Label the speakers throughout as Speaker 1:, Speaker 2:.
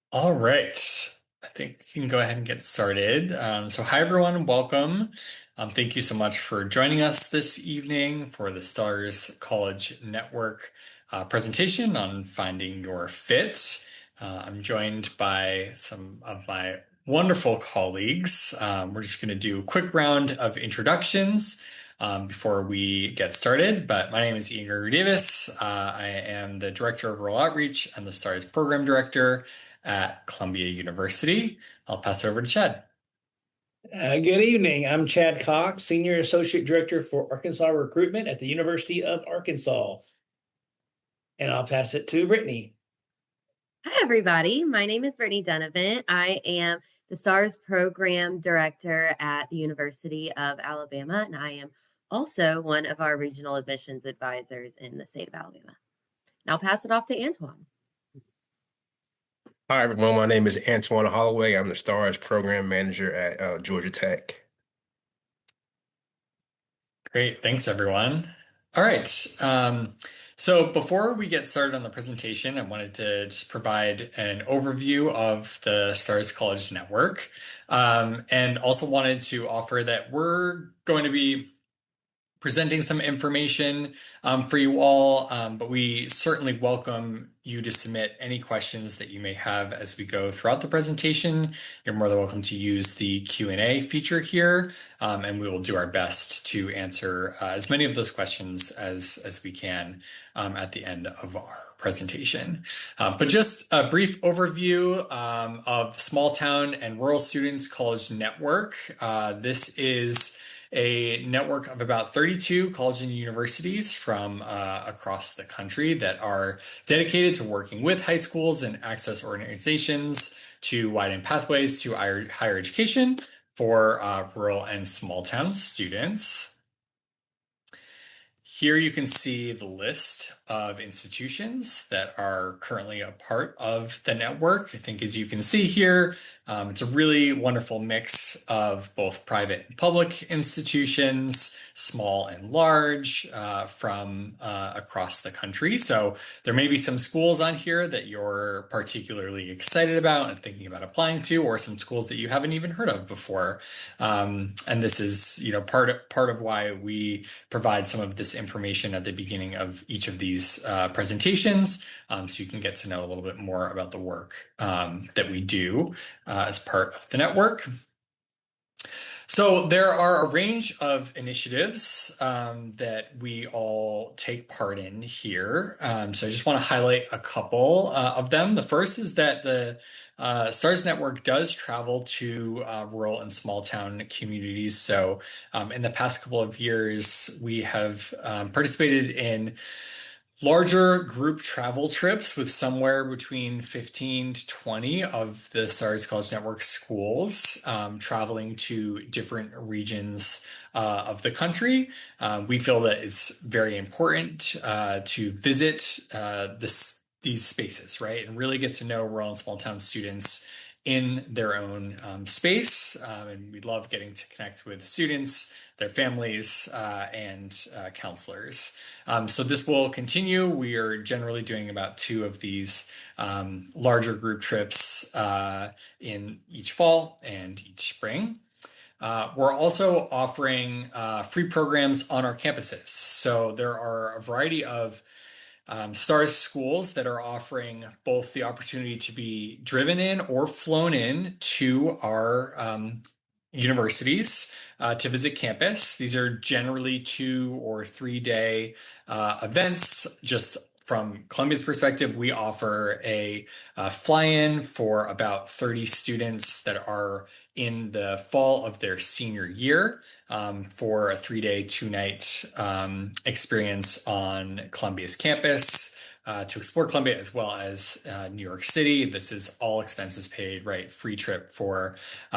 Speaker 1: All right. I think we can go ahead and get started. Hi everyone, welcome. Thank you so much for joining us this evening for the Stars College Network presentation on finding your fit. I'm joined by some of my wonderful colleagues. We're just going to do a quick round of introductions before we get started. But my name is Ian Gregory Davis. I am the Director of Rural Outreach and the Stars Program Director at Columbia University. I'll pass it over to Chad.
Speaker 2: Good evening. I'm Chad Cox, Senior Associate Director for Arkansas Recruitment at the University of Arkansas. And I'll pass it to Brittany.
Speaker 3: Hi, everybody. My name is Brittany Donovan. I am the STARS Program Director at the University of Alabama, and I am also one of our regional admissions advisors in the state of Alabama. And I'll pass it off to Antoine.
Speaker 4: Hi, everyone. My name is Antoine Holloway. I'm the STARS Program Manager at Georgia Tech.
Speaker 1: Great. Thanks, everyone. All right. So before we get started on the presentation, I wanted to just provide an overview of the Stars College Network, and also wanted to offer that we're going to be presenting some information for you all, but we certainly welcome you to submit any questions that you may have as we go throughout the presentation. You're more than welcome to use the Q&A feature here, and we will do our best to answer as many of those questions as we can at the end of our presentation. But just a brief overview of Small Town and Rural Students College Network. This is a network of about 32 colleges and universities from across the country that are dedicated to working with high schools and access organizations to widen pathways to higher education for rural and small town students. Here you can see the list of institutions that are currently a part of the network. I think as you can see here, it's a really wonderful mix of both private and public institutions, small and large, from across the country. So there may be some schools on here that you're particularly excited about and thinking about applying to, or some schools that you haven't even heard of before. And this is, part of why we provide some of this information at the beginning of each of these presentations, so you can get to know a little bit more about the work that we do as part of the network. So there are a range of initiatives that we all take part in here. So I just want to highlight a couple of them. The first is that the STARS Network does travel to rural and small town communities. So in the past couple of years, we have participated in larger group travel trips with somewhere between 15 to 20 of the STARS College Network schools traveling to different regions of the country. We feel that it's very important to visit these spaces, right? And really get to know rural and small town students in their own space. And we love getting to connect with students, their families, and counselors. So this will continue. We are generally doing about 2 of these larger group trips in each fall and each spring. We're also offering free programs on our campuses. So there are a variety of STARS schools that are offering both the opportunity to be driven in or flown in to our universities to visit campus. These are generally 2 or 3 day events. Just from Columbia's perspective, we offer a fly-in for about 30 students that are in the fall of their senior year for a 3-day, 2-night experience on Columbia's campus to explore Columbia as well as New York City. This is all expenses paid, right? Free trip for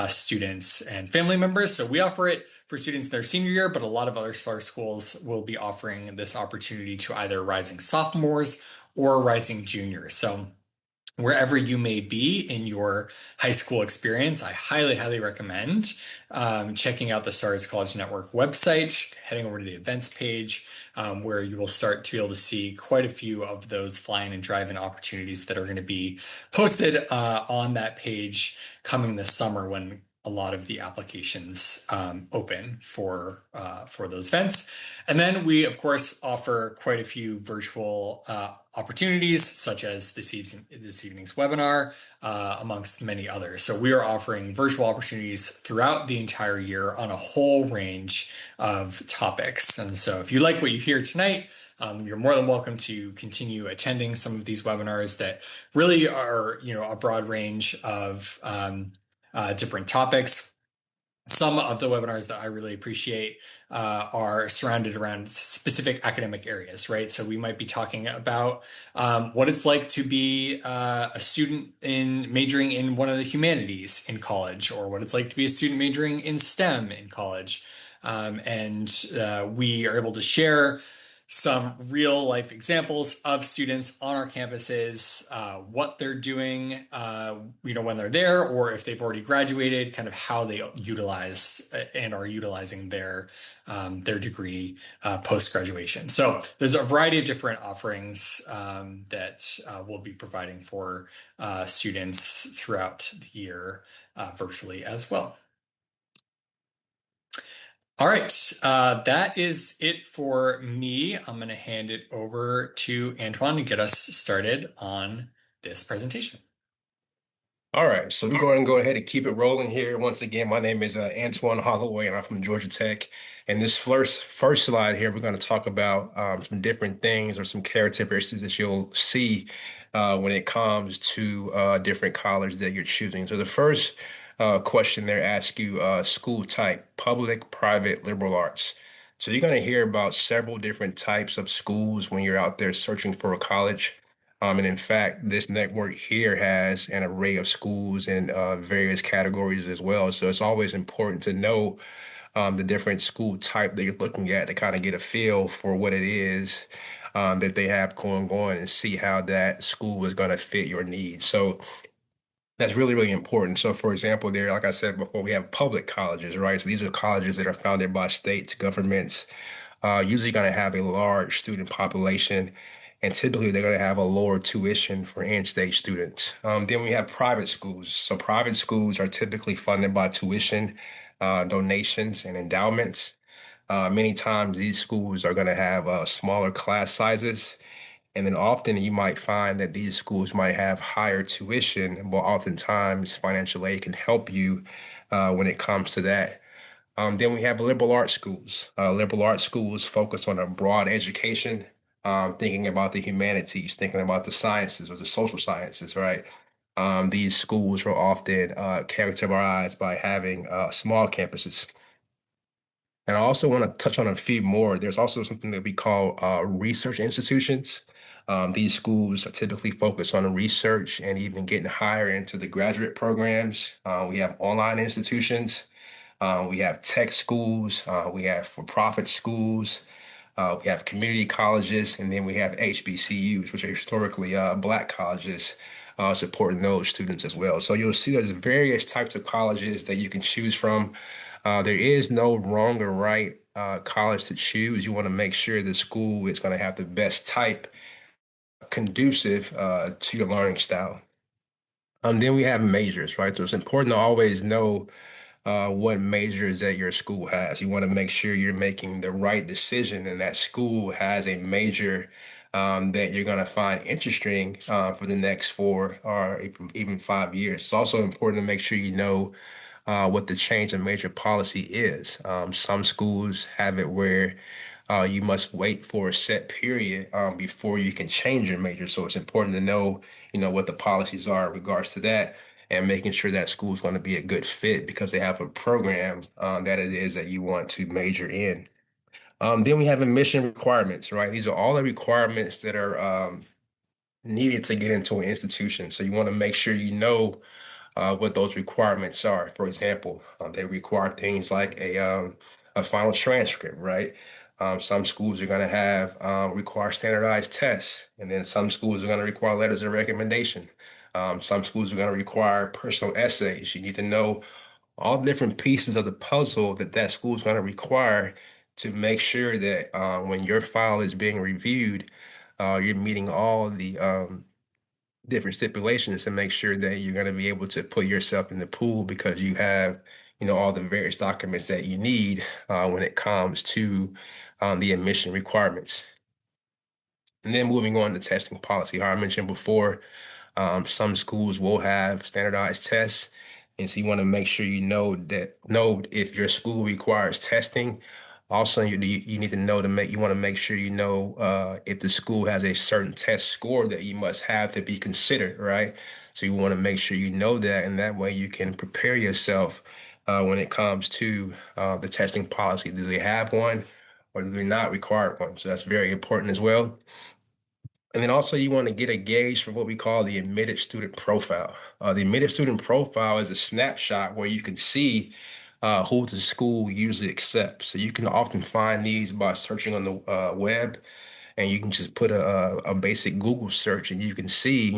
Speaker 1: students and family members. So we offer it for students in their senior year, but a lot of other STAR schools will be offering this opportunity to either rising sophomores or rising juniors. So wherever you may be in your high school experience, I highly, highly recommend checking out the Stars College Network website, heading over to the events page, where you will start to be able to see quite a few of those fly-in and drive-in opportunities that are going to be posted on that page coming this summer when a lot of the applications open for those events. And then we, of course, offer quite a few virtual opportunities, such as this evening's webinar, amongst many others. So we are offering virtual opportunities throughout the entire year on a whole range of topics. And so if you like what you hear tonight, you're more than welcome to continue attending some of these webinars that really are, a broad range of different topics. Some of the webinars that I really appreciate are surrounded around specific academic areas, right? So we might be talking about what it's like to be a student in majoring in one of the humanities in college, or what it's like to be a student majoring in STEM in college. And we are able to share some real life examples of students on our campuses, what they're doing, when they're there, or if they've already graduated, kind of how they utilize and are utilizing their degree post graduation. So there's a variety of different offerings that we'll be providing for students throughout the year virtually as well. All right, that is it for me. I'm going to hand it over to Antoine to get us started on this presentation.
Speaker 4: All right, so we're going to go ahead and keep it rolling here. Once again, my name is Antoine Holloway, and I'm from Georgia Tech. And this first slide here, we're going to talk about some different things or some characteristics that you'll see when it comes to different colleges that you're choosing. So the first question there asks you school type: public, private, liberal arts. So you're going to hear about several different types of schools when you're out there searching for a college. And in fact, this network here has an array of schools in various categories as well. So it's always important to know the different school type that you're looking at to kind of get a feel for what it is that they have going on and see how that school is going to fit your needs. So that's really, really important. So, for example, there, like I said before, we have public colleges, right? So these are colleges that are founded by states, governments, usually going to have a large student population, and typically they're going to have a lower tuition for in-state students. Then we have private schools. So private schools are typically funded by tuition, donations, and endowments. Many times these schools are going to have smaller class sizes. And then often you might find that these schools might have higher tuition, but oftentimes financial aid can help you when it comes to that. Then we have liberal arts schools. Liberal arts schools focus on a broad education, thinking about the humanities, thinking about the sciences or the social sciences, right? These schools are often characterized by having small campuses. And I also want to touch on a few more. There's also something that we call research institutions. These schools are typically focused on research and even getting higher into the graduate programs. We have online institutions. We have tech schools. We have for-profit schools. We have community colleges, and then we have HBCUs, which are historically Black colleges, supporting those students as well. So you'll see there's various types of colleges that you can choose from. There is no wrong or right college to choose. You want to make sure the school is going to have the best type conducive to your learning style. Then we have majors, right? So it's important to always know what majors that your school has. You want to make sure you're making the right decision and that school has a major that you're going to find interesting for the next 4 or even 5 years. It's also important to make sure you know what the change in major policy is. Some schools have it where you must wait for a set period before you can change your major. So it's important to know, what the policies are in regards to that and making sure that school is going to be a good fit because they have a program that it is that you want to major in. Then we have admission requirements, right? These are all the requirements that are needed to get into an institution. So you want to make sure you know what those requirements are. For example, they require things like a final transcript, right? Some schools are going to have require standardized tests, and then some schools are going to require letters of recommendation. Some schools are going to require personal essays. You need to know all the different pieces of the puzzle that that school is going to require to make sure that when your file is being reviewed, you're meeting all the different stipulations to make sure that you're going to be able to put yourself in the pool because you have, all the various documents that you need when it comes to the admission requirements. And then moving on to testing policy, how I mentioned before, some schools will have standardized tests, and so you want to make sure know if your school requires testing. Also, you need to know you want to make sure if the school has a certain test score that you must have to be considered, right? So you want to make sure you know that, and that way you can prepare yourself when it comes to the testing policy. Do they have one, or do they not require one? So that's very important as well. And then also you want to get a gauge for what we call the admitted student profile. The admitted student profile is a snapshot where you can see who the school usually accepts. So you can often find these by searching on the web, and you can just put a basic Google search, and you can see,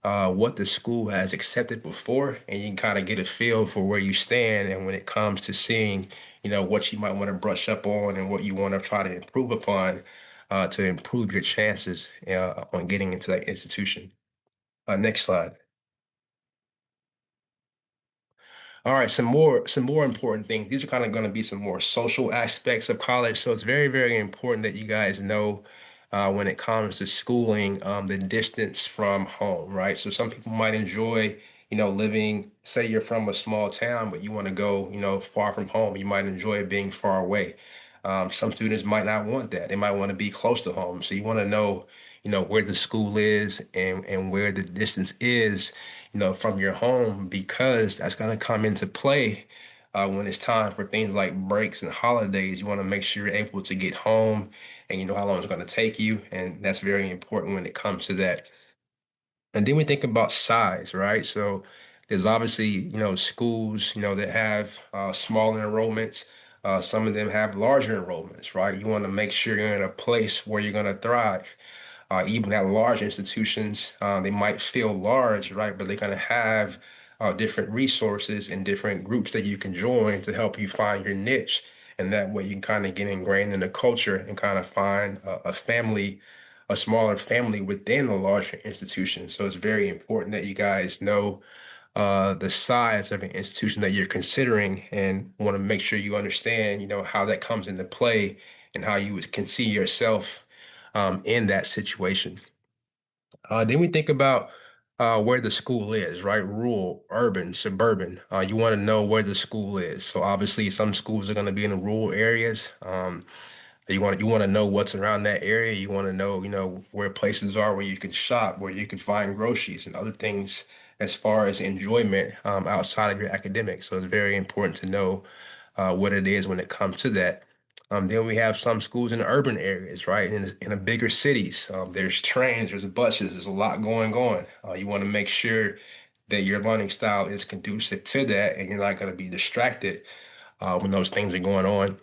Speaker 4: what the school has accepted before, and you can kind of get a feel for where you stand. And when it comes to seeing, what you might want to brush up on and what you want to try to improve upon to improve your chances on getting into that institution. Next slide. All right, some more important things. These are kind of going to be some more social aspects of college. So it's very, very important that you guys know when it comes to schooling, the distance from home, right? So some people might enjoy, living, say you're from a small town, but you want to go, far from home. You might enjoy being far away. Some students might not want that. They might want to be close to home. So you want to know, where the school is and where the distance is, from your home, because that's going to come into play when it's time for things like breaks and holidays. You want to make sure you're able to get home and you know how long it's going to take you. And that's very important when it comes to that. And then we think about size, right? So there's obviously, schools, that have smaller enrollments. Some of them have larger enrollments, right? You want to make sure you're in a place where you're going to thrive. Even at large institutions, they might feel large, right? But they're going to have different resources and different groups that you can join to help you find your niche. And that way you can kind of get ingrained in the culture and kind of find a family, a smaller family within a larger institution. So it's very important that you guys know the size of an institution that you're considering and want to make sure you understand, how that comes into play and how you can see yourself in that situation. Then we think about where the school is, right? Rural, urban, suburban. You want to know where the school is. So obviously, some schools are going to be in the rural areas. You want to know what's around that area. You want to know, where places are where you can shop, where you can find groceries and other things as far as enjoyment outside of your academics. So it's very important to know what it is when it comes to that. Then we have some schools in the urban areas, right? In the bigger cities, there's trains, there's buses, there's a lot going on. You want to make sure that your learning style is conducive to that, and you're not going to be distracted when those things are going on.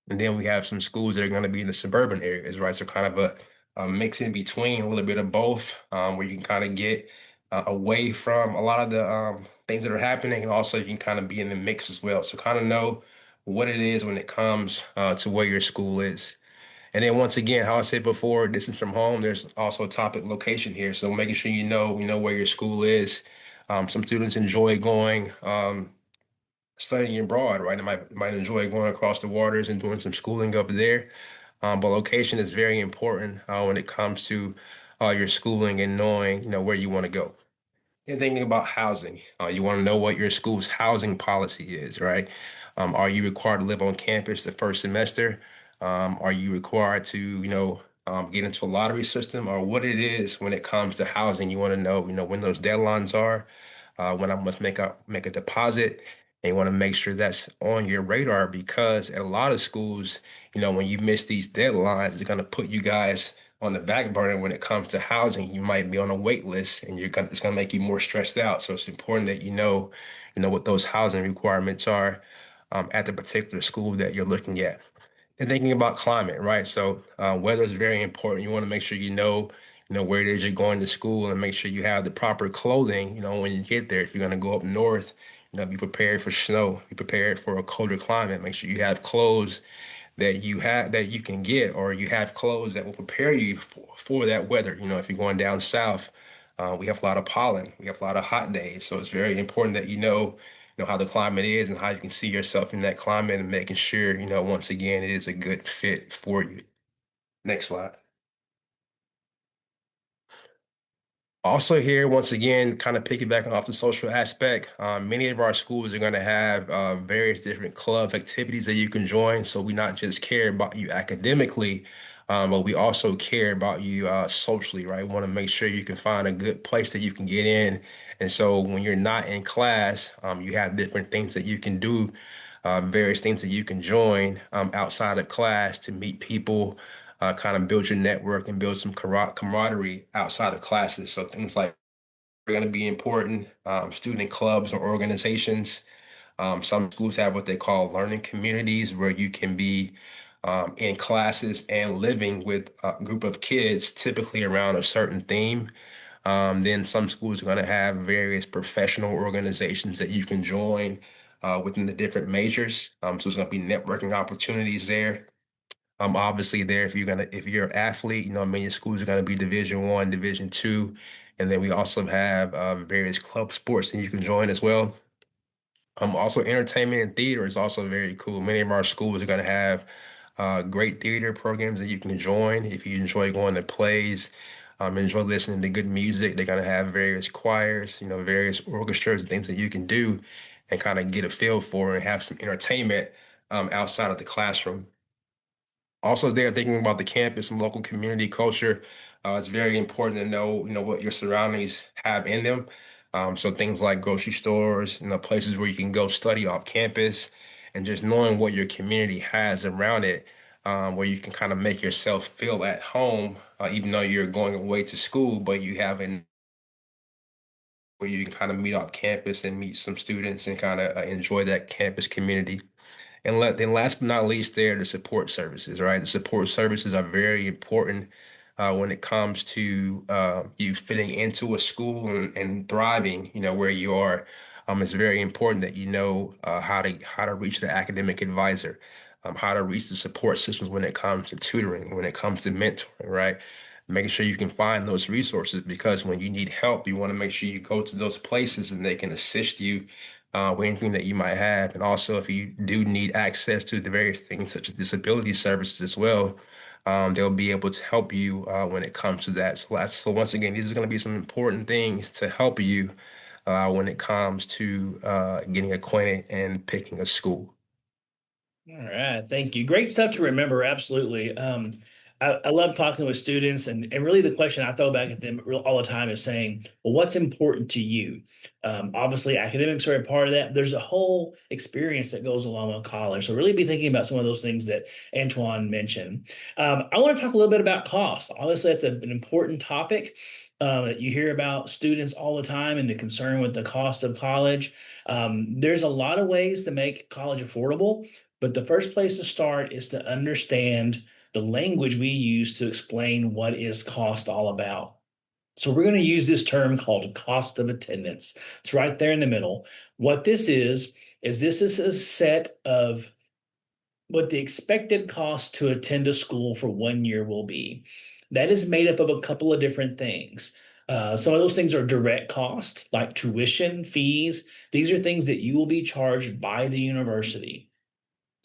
Speaker 4: And then we have some schools that are going to be in the suburban areas, right? So kind of a mix in between, a little bit of both, where you can kind of get away from a lot of the things that are happening, and also you can kind of be in the mix as well. So kind of know what it is when it comes to where your school is. And then once again, how I said before, distance from home, there's also a topic location here. So making sure you know where your school is. Some students enjoy going. Studying abroad, right? They might enjoy going across the waters and doing some schooling up there. But location is very important when it comes to your schooling and knowing, where you want to go. And thinking about housing, you want to know what your school's housing policy is, right? Are you required to live on campus the first semester? Are you required to, get into a lottery system, or what it is when it comes to housing? You want to know, when those deadlines are, when I must make a deposit. And you want to make sure that's on your radar, because at a lot of schools, when you miss these deadlines, it's going to put you guys on the back burner when it comes to housing. You might be on a wait list, and it's going to make you more stressed out. So it's important that what those housing requirements are at the particular school that you're looking at. And thinking about climate, right? So weather is very important. You want to make sure where it is you're going to school, and make sure you have the proper clothing, when you get there. If you're going to go up north, be prepared for snow, be prepared for a colder climate. Make sure you have clothes that you can get, or you have clothes that will prepare you for that weather. If you're going down south, we have a lot of pollen, we have a lot of hot days, so it's very important that how the climate is and how you can see yourself in that climate, and making sure, once again, it is a good fit for you. Next slide. Also here, once again, kind of piggybacking off the social aspect, many of our schools are going to have various different club activities that you can join. So we not just care about you academically, but we also care about you socially, right? We want to make sure you can find a good place that you can get in. And so when you're not in class, you have different things that you can do, various things that you can join outside of class to meet people, kind of build your network and build some camaraderie outside of classes. So things like are going to be important. Student clubs or organizations. Some schools have what they call learning communities, where you can be in classes and living with a group of kids, typically around a certain theme. Then some schools are going to have various professional organizations that you can join within the different majors. So there's going to be networking opportunities there. Obviously there, if you're an athlete, many schools are gonna be Division I, Division II, and then we also have various club sports that you can join as well. Also entertainment and theater is also very cool. Many of our schools are gonna have great theater programs that you can join if you enjoy going to plays, enjoy listening to good music. They're gonna have various choirs, various orchestras and things that you can do and kind of get a feel for and have some entertainment outside of the classroom. Also, there thinking about the campus and local community culture, it's very important to know, what your surroundings have in them. So things like grocery stores, places where you can go study off campus, and just knowing what your community has around it, where you can kind of make yourself feel at home, even though you're going away to school, but you have an where you can kind of meet off campus and meet some students and kind of enjoy that campus community. And then last but not least, there, the support services, right? The support services are very important when it comes to you fitting into a school and thriving, where you are. It's very important that you know how to reach the academic advisor, how to reach the support systems when it comes to tutoring, when it comes to mentoring, right? Making sure you can find those resources, because when you need help, you want to make sure you go to those places and they can assist you with anything that you might have. And also, if you do need access to the various things such as disability services as well, they'll be able to help you when it comes to that. So once again, these are going to be some important things to help you when it comes to getting acquainted and picking a school.
Speaker 2: All right, thank you. Great stuff to remember. Absolutely. I love talking with students, and really the question I throw back at them all the time is saying, well, what's important to you? Obviously, academics are a part of that. There's a whole experience that goes along with college. So really be thinking about some of those things that Antoine mentioned. I want to talk a little bit about cost. Obviously, that's an important topic. That you hear about students all the time and the concern with the cost of college. There's a lot of ways to make college affordable. But the first place to start is to understand the language we use to explain what is cost all about. So we're going to use this term called cost of attendance. It's right there in the middle. What this is a set of what the expected cost to attend a school for 1 year will be. That is made up of a couple of different things. Some of those things are direct cost, like tuition, fees. These are things that you will be charged by the university.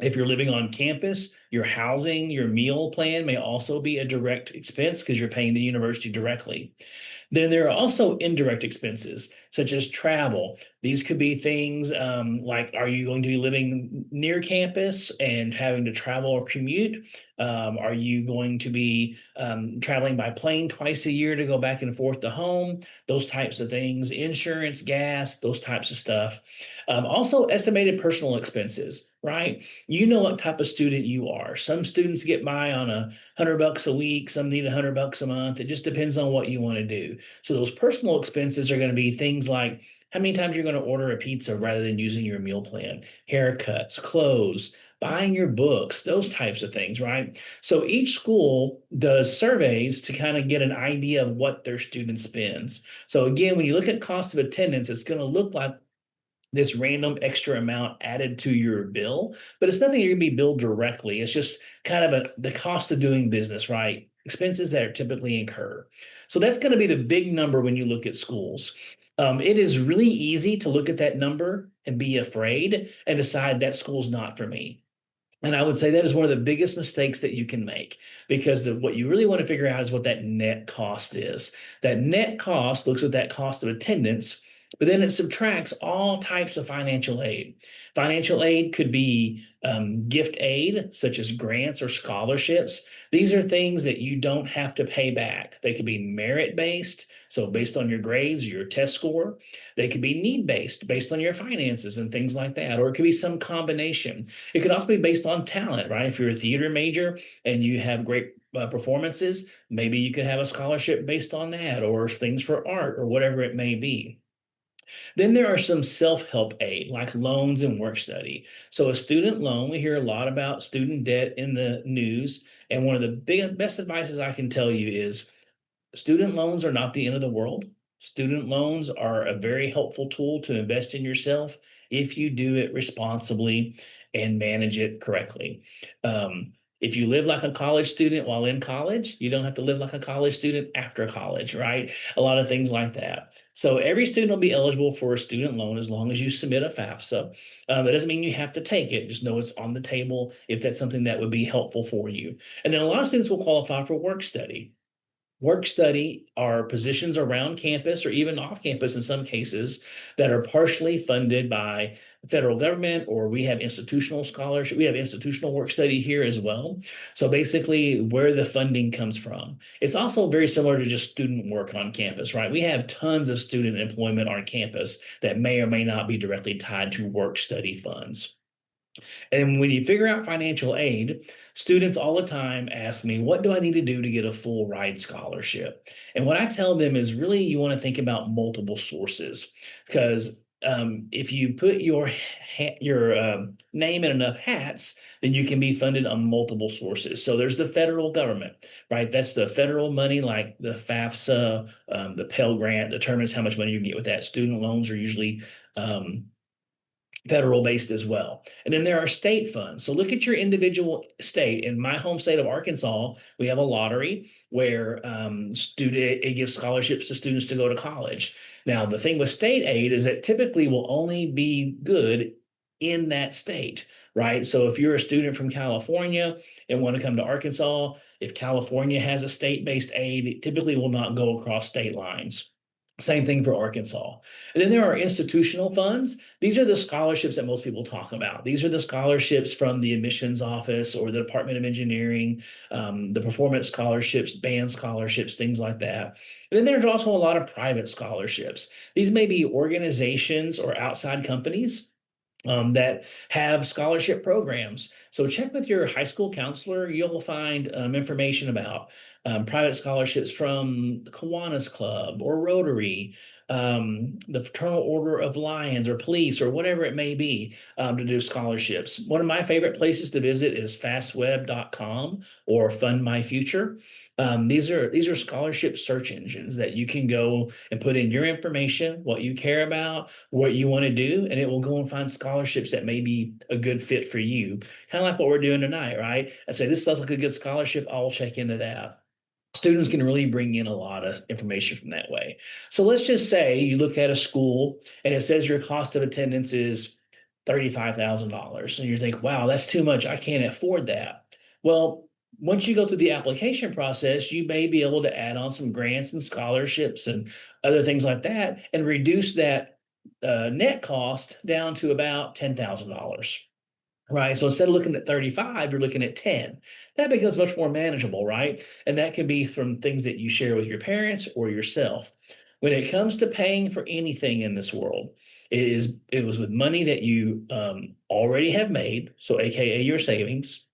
Speaker 2: If you're living on campus, your housing, your meal plan may also be a direct expense because you're paying the university directly. Then there are also indirect expenses, such as travel. These could be things like, are you going to be living near campus and having to travel or commute? Are you going to be traveling by plane twice a year to go back and forth to home? Those types of things, insurance, gas, those types of stuff. Also, estimated personal expenses, right? You know what type of student you are. Some students get by on $100 a week, some need $100 a month. It just depends on what you want to do. So those personal expenses are going to be things like how many times you're going to order a pizza rather than using your meal plan, haircuts, clothes, buying your books, those types of things, right? So each school does surveys to kind of get an idea of what their student spends. So again, when you look at cost of attendance, it's going to look like this random extra amount added to your bill, but it's nothing you're going to be billed directly. It's just kind of the cost of doing business, right? Expenses that are typically incur. So that's going to be the big number when you look at schools. It is really easy to look at that number and be afraid and decide that school's not for me. And I would say that is one of the biggest mistakes that you can make, because what you really want to figure out is what that net cost is. That net cost looks at that cost of attendance, but then it subtracts all types of financial aid. Financial aid could be gift aid, such as grants or scholarships. These are things that you don't have to pay back. They could be merit based, so based on your grades, your test score. They could be need based, based on your finances and things like that. Or it could be some combination. It could also be based on talent, right? If you're a theater major and you have great performances, maybe you could have a scholarship based on that, or things for art, or whatever it may be. Then there are some self-help aid, like loans and work study. So a student loan, we hear a lot about student debt in the news. And one of the best advices I can tell you is student loans are not the end of the world. Student loans are a very helpful tool to invest in yourself if you do it responsibly and manage it correctly. If you live like a college student while in college, you don't have to live like a college student after college, right? A lot of things like that. So every student will be eligible for a student loan as long as you submit a FAFSA. That doesn't mean you have to take it. Just know it's on the table if that's something that would be helpful for you. And then a lot of students will qualify for work study. Work study are positions around campus or even off campus in some cases that are partially funded by the federal government, or we have institutional scholarship. We have institutional work study here as well. So basically, where the funding comes from. It's also very similar to just student work on campus, right? We have tons of student employment on campus that may or may not be directly tied to work study funds. And when you figure out financial aid, students all the time ask me, what do I need to do to get a full ride scholarship? And what I tell them is really you want to think about multiple sources, because if you put your name in enough hats, then you can be funded on multiple sources. So there's the federal government, right? That's the federal money, like the FAFSA, the Pell Grant determines how much money you can get with that. Student loans are usually federal based as well. And then there are state funds. So look at your individual state. In my home state of Arkansas, we have a lottery where it gives scholarships to students to go to college. Now, the thing with state aid is that typically will only be good in that state, right? So if you're a student from California and want to come to Arkansas, if California has a state-based aid, it typically will not go across state lines. Same thing for Arkansas. And then there are institutional funds. These are the scholarships that most people talk about. These are the scholarships from the admissions office or the Department of Engineering, the performance scholarships, band scholarships, things like that. And then there's also a lot of private scholarships. These may be organizations or outside companies that have scholarship programs. So check with your high school counselor. You'll find information about private scholarships from the Kiwanis Club or Rotary, the Fraternal Order of Lions or Police or whatever it may be, to do scholarships. One of my favorite places to visit is fastweb.com or Fund My Future. These are scholarship search engines that you can go and put in your information, what you care about, what you want to do, and it will go and find scholarships that may be a good fit for you. Kind of like what we're doing tonight, right? I say, this sounds like a good scholarship. I'll check into that. Students can really bring in a lot of information from that way. So let's just say you look at a school and it says your cost of attendance is $35,000. And you think, wow, that's too much. I can't afford that. Well, once you go through the application process, you may be able to add on some grants and scholarships and other things like that and reduce that net cost down to about $10,000. Right. So instead of looking at 35, you're looking at 10. That becomes much more manageable, right? And that can be from things that you share with your parents or yourself. When it comes to paying for anything in this world, it was with money that you already have made, so AKA your savings,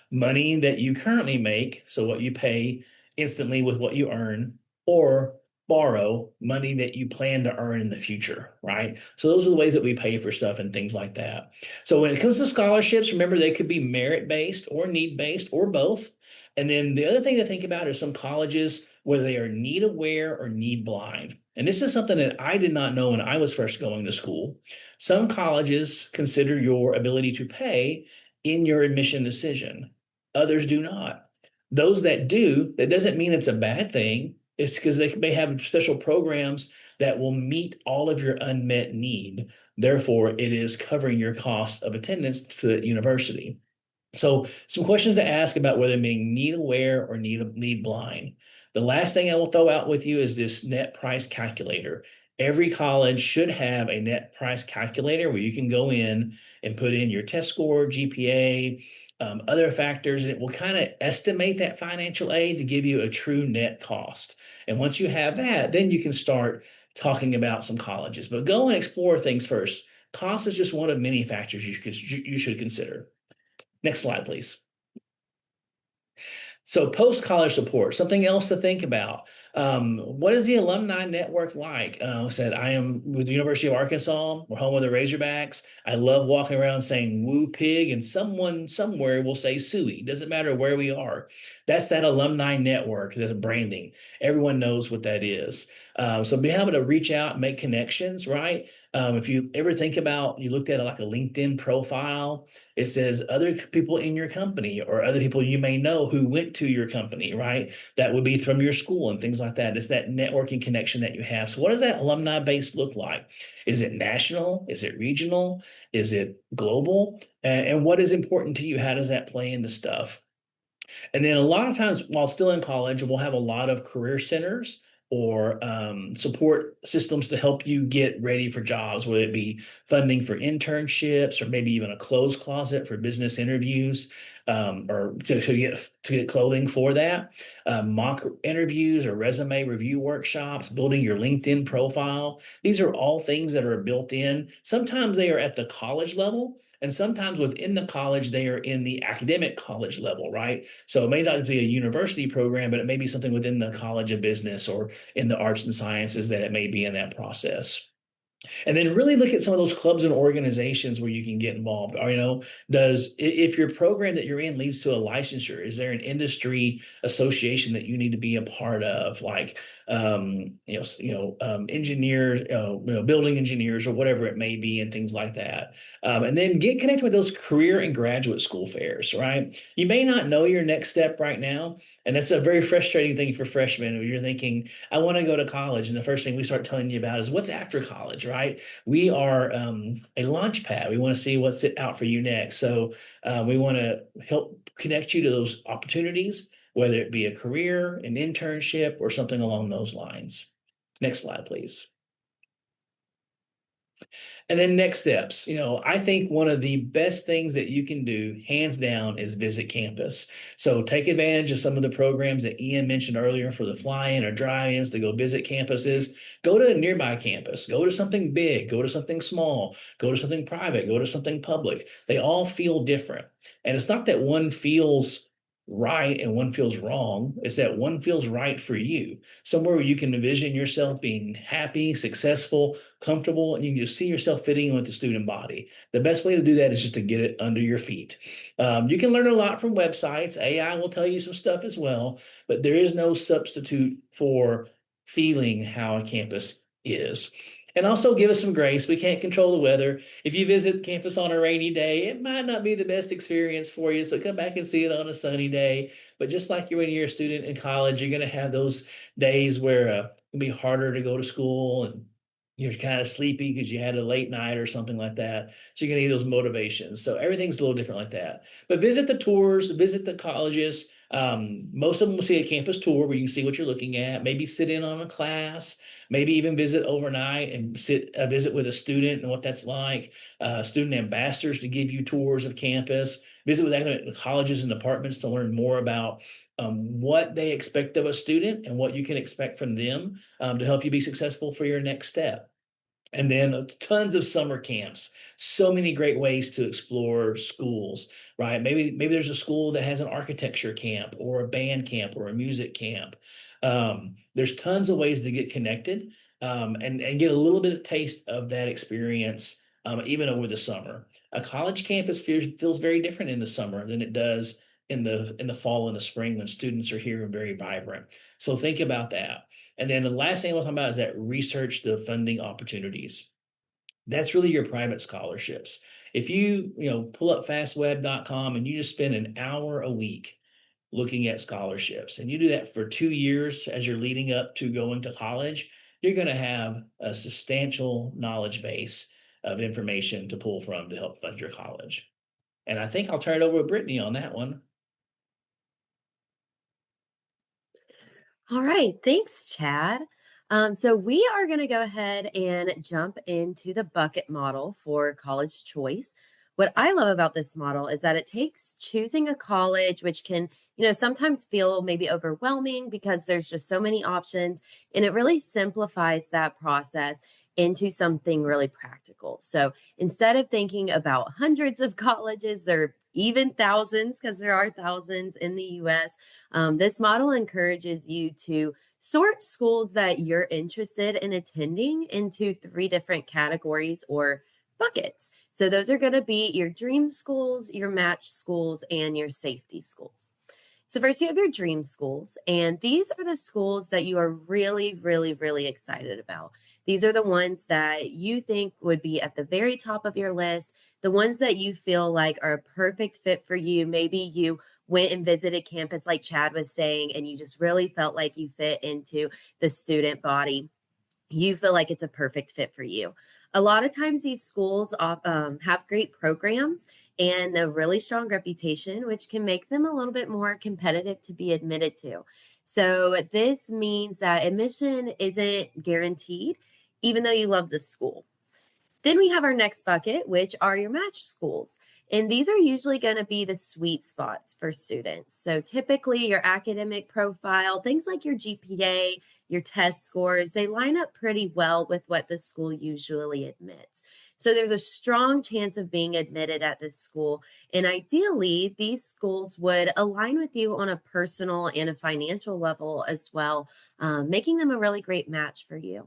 Speaker 2: money that you currently make, so what you pay instantly with what you earn, or borrow money that you plan to earn in the future, right? So those are the ways that we pay for stuff and things like that. So when it comes to scholarships, remember they could be merit-based or need-based or both. And then the other thing to think about is some colleges, whether they are need aware or need blind. And this is something that I did not know when I was first going to school. Some colleges consider your ability to pay in your admission decision. Others do not. Those that do, that doesn't mean it's a bad thing. It's because they may have special programs that will meet all of your unmet need. Therefore, it is covering your cost of attendance to the university. So some questions to ask about whether being need aware or need blind. The last thing I will throw out with you is this net price calculator. Every college should have a net price calculator where you can go in and put in your test score, GPA, other factors, and it will kind of estimate that financial aid to give you a true net cost. And once you have that, then you can start talking about some colleges. But go and explore things first. Cost is just one of many factors you should consider. Next slide, please. So post-college support, something else to think about. What is the alumni network like? I said, I am with the University of Arkansas. We're home of the Razorbacks. I love walking around saying woo pig, and someone somewhere will say suey. Doesn't matter where we are. That's that alumni network. That's branding. Everyone knows what that is. So be able to reach out and make connections, right? If you ever think about, you looked at like a LinkedIn profile, it says other people in your company or other people you may know who went to your company, right? That would be from your school and things like that. It's that networking connection that you have. So what does that alumni base look like? Is it national? Is it regional? Is it global? And what is important to you? How does that play into stuff? And then a lot of times while still in college, we'll have a lot of career centers or support systems to help you get ready for jobs, whether it be funding for internships or maybe even a clothes closet for business interviews, or to get clothing for that, mock interviews or resume review workshops, building your LinkedIn profile. These are all things that are built in. Sometimes they are at the college level, and sometimes within the college, they are in the academic college level, right? So it may not be a university program, but it may be something within the College of Business or in the arts and sciences that it may be in that process. And then really look at some of those clubs and organizations where you can get involved. Or, if your program that you're in leads to a licensure, is there an industry association that you need to be a part of, like engineers, building engineers or whatever it may be, and things like that. And then get connected with those career and graduate school fairs, right? You may not know your next step right now, and that's a very frustrating thing for freshmen. When you're thinking, I want to go to college, and the first thing we start telling you about is what's after college, right? We are a launch pad. We want to see what's out for you next. So we want to help connect you to those opportunities, whether it be a career, an internship, or something along those lines. Next slide, please. And then next steps. I think one of the best things that you can do, hands down, is visit campus. So take advantage of some of the programs that Ian mentioned earlier for the fly-in or drive-ins to go visit campuses. Go to a nearby campus. Go to something big. Go to something small. Go to something private. Go to something public. They all feel different. And it's not that one feels right and one feels wrong. It's that one feels right for you. Somewhere where you can envision yourself being happy, successful, comfortable, and you can just see yourself fitting in with the student body. The best way to do that is just to get it under your feet. You can learn a lot from websites. AI will tell you some stuff as well, but there is no substitute for feeling how a campus is. And also give us some grace. We can't control the weather. If you visit campus on a rainy day, it might not be the best experience for you. So come back and see it on a sunny day. But just like when you're a student in college, you're going to have those days where it'll be harder to go to school and you're kind of sleepy because you had a late night or something like that. So you're going to need those motivations. So everything's a little different like that. But visit the tours, visit the colleges. Most of them will see a campus tour where you can see what you're looking at, maybe sit in on a class, maybe even visit overnight and visit with a student and what that's like. Student ambassadors to give you tours of campus, visit with academic colleges and departments to learn more about what they expect of a student and what you can expect from them to help you be successful for your next step. And then tons of summer camps. So many great ways to explore schools, right? Maybe there's a school that has an architecture camp or a band camp or a music camp. There's tons of ways to get connected, and get a little bit of taste of that experience, even over the summer. A college campus feels very different in the summer than it does in the fall and the spring when students are here and very vibrant. So think about that. And then the last thing I want to talk about is that research the funding opportunities. That's really your private scholarships. If you pull up fastweb.com and you just spend an hour a week looking at scholarships, and you do that for 2 years as you're leading up to going to college, you're going to have a substantial knowledge base of information to pull from to help fund your college. And I think I'll turn it over to Brittany on that one.
Speaker 3: All right, thanks, Chad. So we are going to go ahead and jump into the bucket model for college choice. What I love about this model is that it takes choosing a college, which can, sometimes feel maybe overwhelming because there's just so many options, and it really simplifies that process into something really practical. So instead of thinking about hundreds of colleges or even thousands, because there are thousands in the US, this model encourages you to sort schools that you're interested in attending into three different categories or buckets. So those are going to be your dream schools, your match schools, and your safety schools. So first you have your dream schools, and these are the schools that you are really, really, really excited about. These are the ones that you think would be at the very top of your list, the ones that you feel like are a perfect fit for you. Maybe you went and visited campus like Chad was saying, and you just really felt like you fit into the student body. You feel like it's a perfect fit for you. A lot of times these schools have great programs and a really strong reputation, which can make them a little bit more competitive to be admitted to. So this means that admission isn't guaranteed, even though you love the school. Then we have our next bucket, which are your match schools. And these are usually going to be the sweet spots for students. So typically your academic profile, things like your GPA, your test scores, they line up pretty well with what the school usually admits. So there's a strong chance of being admitted at this school. And ideally, these schools would align with you on a personal and a financial level as well, making them a really great match for you.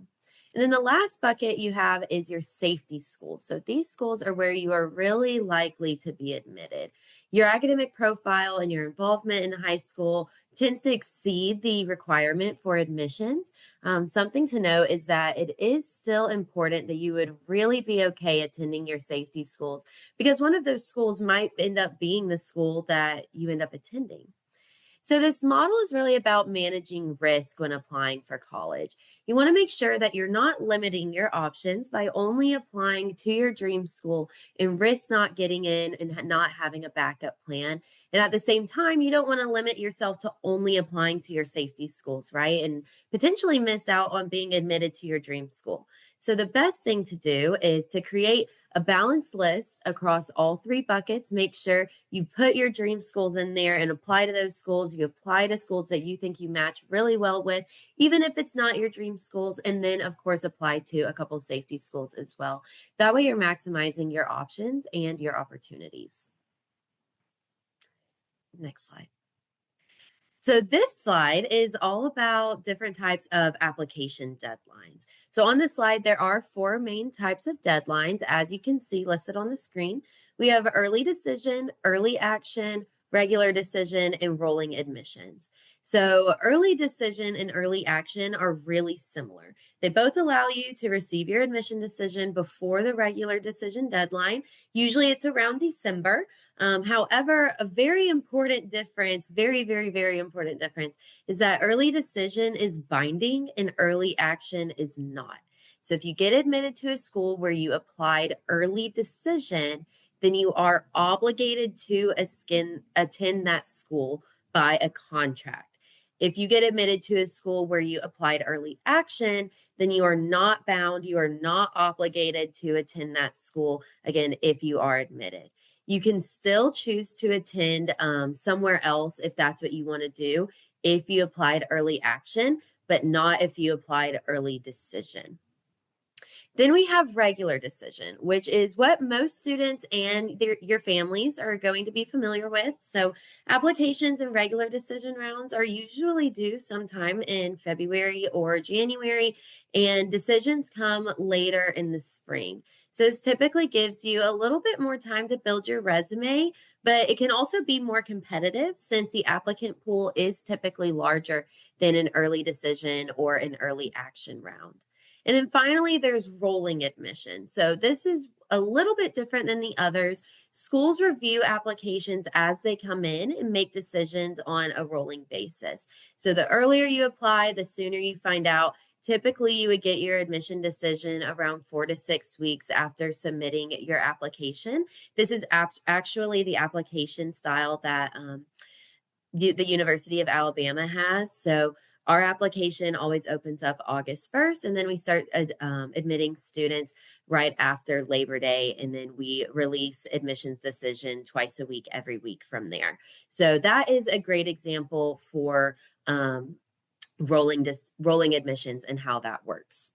Speaker 3: And then the last bucket you have is your safety schools. So these schools are where you are really likely to be admitted. Your academic profile and your involvement in high school tends to exceed the requirement for admissions. Something to note is that it is still important that you would really be okay attending your safety schools, because one of those schools might end up being the school that you end up attending. So, this model is really about managing risk when applying for college. You want to make sure that you're not limiting your options by only applying to your dream school and risk not getting in and not having a backup plan. And at the same time, you don't want to limit yourself to only applying to your safety schools, right? And potentially miss out on being admitted to your dream school. So, the best thing to do is to create a balanced list across all three buckets. Make sure you put your dream schools in there and apply to those schools. You apply to schools that you think you match really well with, even if it's not your dream schools. And then, of course, apply to a couple safety schools as well. That way, you're maximizing your options and your opportunities. Next slide. So this slide is all about different types of application deadlines. So on this slide, there are four main types of deadlines, as you can see listed on the screen. We have early decision, early action, regular decision, and rolling admissions. So early decision and early action are really similar. They both allow you to receive your admission decision before the regular decision deadline. Usually it's around December. However, a very important difference, very, very, very important difference, is that early decision is binding and early action is not. So if you get admitted to a school where you applied early decision, then you are obligated to attend that school by a contract. If you get admitted to a school where you applied early action, then you are not bound, you are not obligated to attend that school again if you are admitted. You can still choose to attend somewhere else if that's what you want to do, if you applied early action, but not if you applied early decision. Then we have regular decision, which is what most students and your families are going to be familiar with. So, applications and regular decision rounds are usually due sometime in February or January, and decisions come later in the spring. So, this typically gives you a little bit more time to build your resume, but it can also be more competitive since the applicant pool is typically larger than an early decision or an early action round. And then finally, there's rolling admission. So this is a little bit different than the others. Schools review applications as they come in and make decisions on a rolling basis. So the earlier you apply, the sooner you find out. Typically, you would get your admission decision around 4 to 6 weeks after submitting your application. This is actually the application style that the University of Alabama has. So our application always opens up August 1st, and then we start admitting students right after Labor Day, and then we release admissions decision twice a week, every week from there. So that is a great example for rolling admissions and how that works.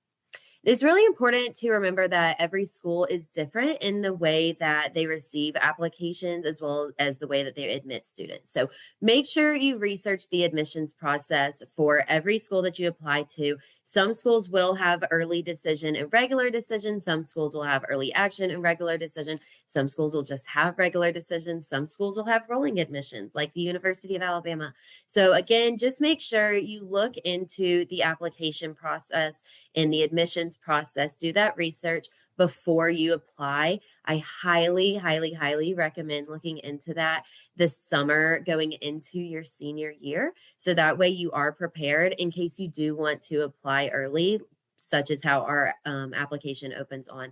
Speaker 3: It's really important to remember that every school is different in the way that they receive applications as well as the way that they admit students. So make sure you research the admissions process for every school that you apply to. Some schools will have early decision and regular decision. Some schools will have early action and regular decision. Some schools will just have regular decisions. Some schools will have rolling admissions, like the University of Alabama. So again, just make sure you look into the application process in the admissions process. Do that research before you apply. I highly, highly, highly recommend looking into that this summer going into your senior year. So that way you are prepared in case you do want to apply early, such as how our application opens on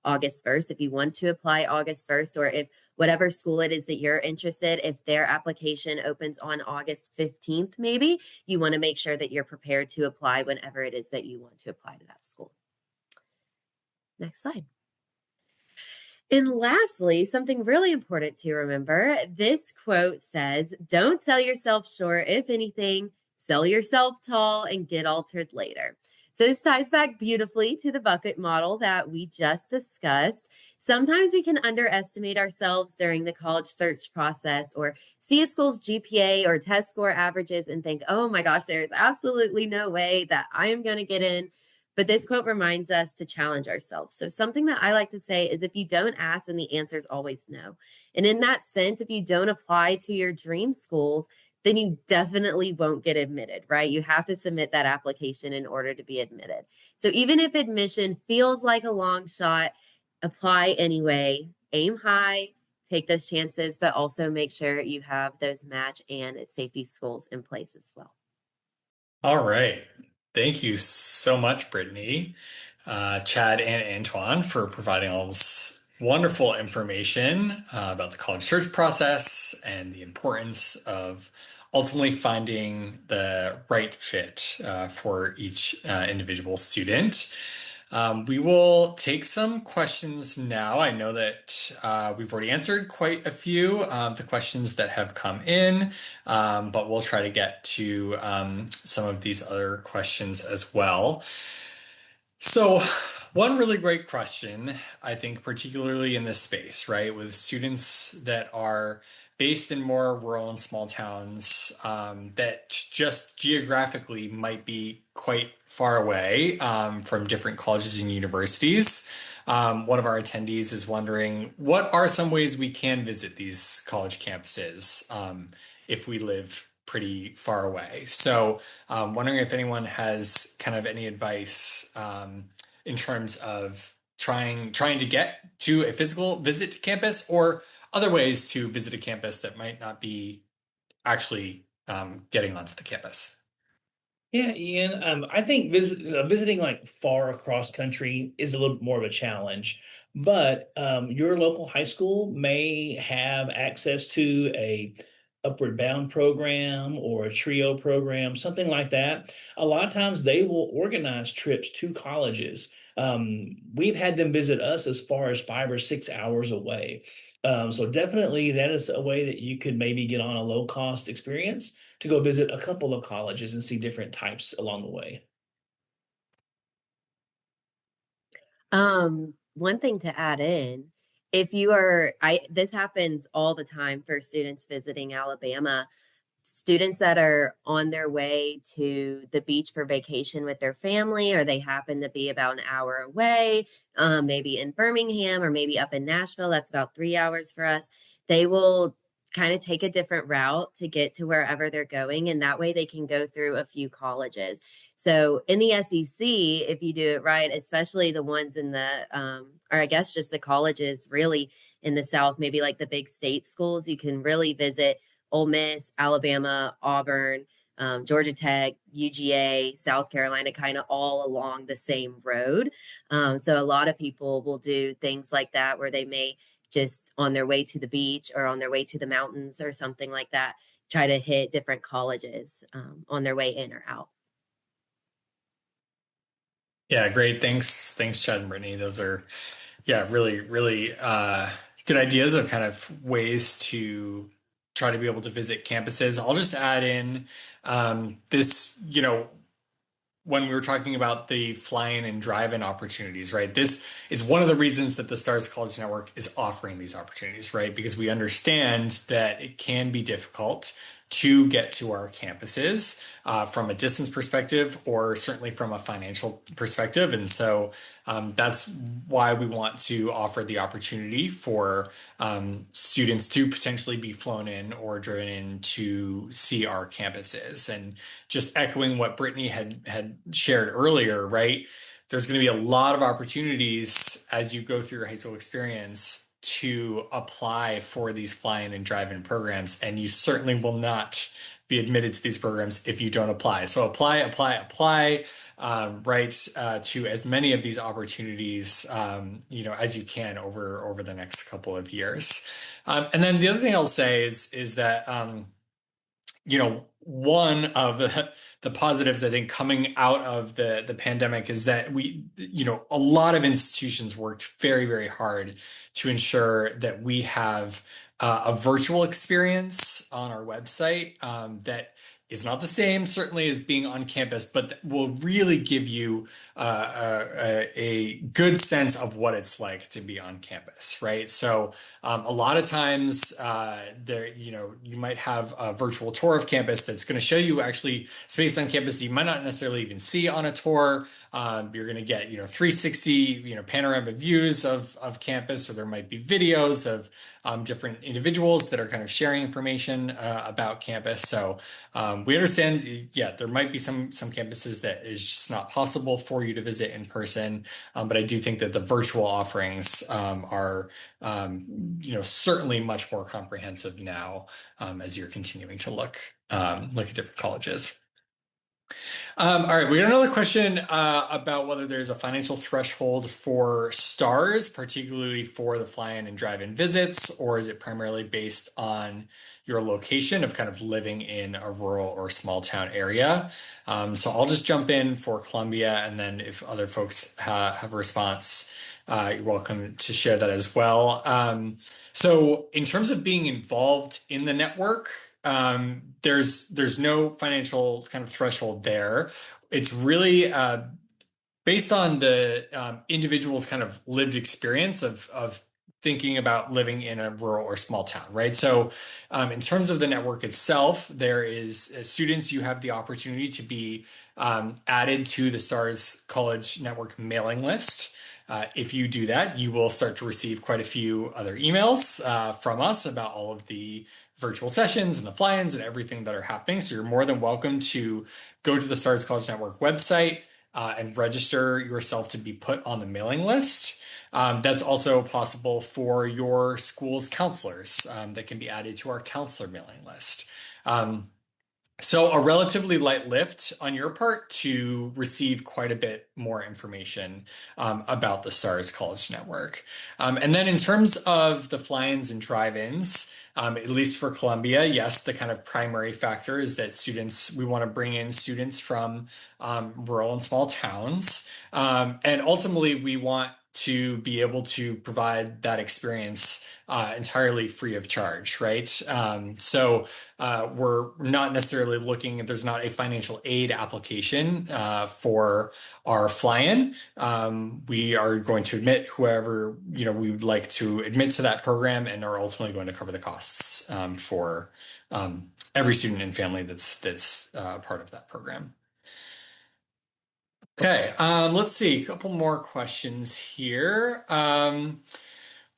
Speaker 3: August 1st. If you want to apply August 1st, or if whatever school it is that you're interested, if their application opens on August 15th, maybe you want to make sure that you're prepared to apply whenever it is that you want to apply to that school. Next slide. And lastly, something really important to remember, this quote says, "Don't sell yourself short. If anything, sell yourself tall and get altered later." So this ties back beautifully to the bucket model that we just discussed. Sometimes we can underestimate ourselves during the college search process or see a school's GPA or test score averages and think, oh my gosh, there is absolutely no way that I am going to get in. But this quote reminds us to challenge ourselves. So something that I like to say is if you don't ask, then the answer is always no. And in that sense, if you don't apply to your dream schools, then you definitely won't get admitted, right? You have to submit that application in order to be admitted. So even if admission feels like a long shot, apply anyway, aim high, take those chances, but also make sure you have those match and safety schools in place as well.
Speaker 1: All right. Thank you so much, Brittany, Chad, and Antoine for providing all this wonderful information about the college search process and the importance of ultimately finding the right fit for each individual student. We will take some questions now. I know that we've already answered quite a few of the questions that have come in, but we'll try to get to some of these other questions as well. So, one really great question, I think, particularly in this space, right, with students that are based in more rural and small towns that just geographically might be quite far away from different colleges and universities. One of our attendees is wondering, what are some ways we can visit these college campuses if we live pretty far away? So wondering if anyone has kind of any advice in terms of trying to get to a physical visit to campus, or other ways to visit a campus that might not be actually getting onto the campus.
Speaker 2: Yeah, Ian. I think visiting like far across country is a little more of a challenge, but your local high school may have access to a upward bound program or a trio program, something like that. A lot of times they will organize trips to colleges. We've had them visit us as far as 5 or 6 hours away. So definitely that is a way that you could maybe get on a low cost experience to go visit a couple of colleges and see different types along the way.
Speaker 3: One thing to add in, if you are, this happens all the time for students visiting Alabama. Students that are on their way to the beach for vacation with their family, or they happen to be about an hour away, maybe in Birmingham or maybe up in Nashville, that's about 3 hours for us. They will kind of take a different route to get to wherever they're going. And that way they can go through a few colleges. So in the SEC, if you do it right, especially the ones in the, or I guess just the colleges really in the South, maybe like the big state schools, you can really visit Ole Miss, Alabama, Auburn, Georgia Tech, UGA, South Carolina, kind of all along the same road. So a lot of people will do things like that where they may just on their way to the beach or on their way to the mountains or something like that, try to hit different colleges on their way in or out.
Speaker 1: Yeah, great. Thanks, Chad and Brittany. Those are, yeah, really, really good ideas of kind of ways to try to be able to visit campuses. I'll just add in this, when we were talking about the fly-in and drive-in opportunities, right? This is one of the reasons that the Stars College Network is offering these opportunities, right? Because we understand that it can be difficult to get to our campuses from a distance perspective or certainly from a financial perspective. And so that's why we want to offer the opportunity for students to potentially be flown in or driven in to see our campuses. And just echoing what Brittany had shared earlier, right? There's going to be a lot of opportunities as you go through your high school experience to apply for these fly-in and drive-in programs, and you certainly will not be admitted to these programs if you don't apply. So apply, right, to as many of these opportunities, as you can over the next couple of years. And then the other thing I'll say is that one of the positives, I think, coming out of the pandemic is that a lot of institutions worked very, very hard to ensure that we have a virtual experience on our website that is not the same, certainly, as being on campus, but that will really give you a good sense of what it's like to be on campus, right? So a lot of times you might have a virtual tour of campus that's going to show you actually space on campus that you might not necessarily even see on a tour. You're going to get 360 panorama views of campus, or there might be videos of different individuals that are kind of sharing information about campus. So we understand, yeah, there might be some campuses that is just not possible for you to visit in person, but I do think that the virtual offerings are certainly much more comprehensive now as you're continuing to look at different colleges. All right, we got another question about whether there's a financial threshold for stars, particularly for the fly-in and drive-in visits, or is it primarily based on your location of kind of living in a rural or small town area? So I'll just jump in for Columbia, and then if other folks have a response, you're welcome to share that as well. So in terms of being involved in the network, there's no financial kind of threshold there. It's really based on the individual's kind of lived experience of thinking about living in a rural or small town, right? So in terms of the network itself, there is students, you have the opportunity to be added to the Stars College Network mailing list. If you do that, you will start to receive quite a few other emails from us about all of the virtual sessions and the fly-ins and everything that are happening. So you're more than welcome to go to the Stars College Network website and register yourself to be put on the mailing list. That's also possible for your school's counselors that can be added to our counselor mailing list. So a relatively light lift on your part to receive quite a bit more information about the Stars College Network. And then in terms of the fly-ins and drive-ins, at least for Columbia, yes, the kind of primary factor is that we want to bring in students from rural and small towns. And ultimately, we want to be able to provide that experience entirely free of charge, right? We're not necessarily looking, there's not a financial aid application for our fly-in. We are going to admit whoever, we would like to admit to that program and are ultimately going to cover the costs for every student and family that's part of that program. Okay, let's see, a couple more questions here. One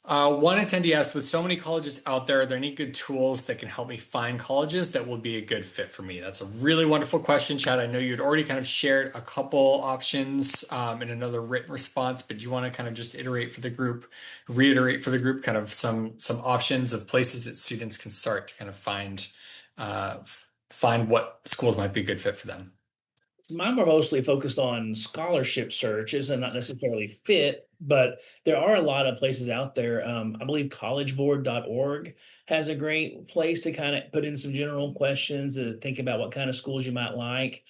Speaker 1: attendee asked, with so many colleges out there, are there any good tools that can help me find colleges that will be a good fit for me? That's a really wonderful question, Chad. I know you'd already kind of shared a couple options in another written response, but do you want to kind of just reiterate for the group, kind of some options of places that students can start to kind of find what schools might be a good fit for them?
Speaker 2: Mine were mostly focused on scholarship searches and not necessarily fit, but there are a lot of places out there. I believe collegeboard.org has a great place to kind of put in some general questions to think about what kind of schools you might like.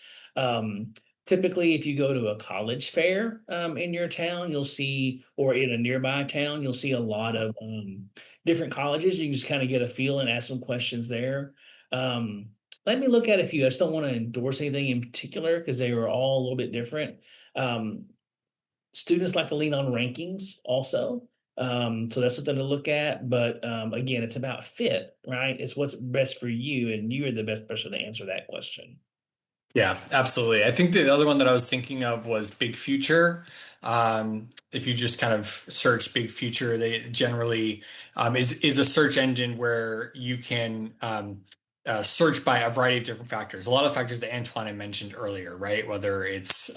Speaker 2: Typically, if you go to a college fair in your town, you'll see, or in a nearby town, you'll see a lot of different colleges. You can just kind of get a feel and ask some questions there. Um, Let me look at a few. I just don't want to endorse anything in particular because they were all a little bit different. Um, Students like to lean on rankings also. So that's something to look at. But again, it's about fit, right? It's what's best for you, and you are the best person to answer that question.
Speaker 1: Yeah, absolutely. I think the other one that I was thinking of was Big Future. If you just kind of search Big Future, they generally is a search engine where you can search by a variety of different factors. A lot of factors that Antoine had mentioned earlier, right? Whether it's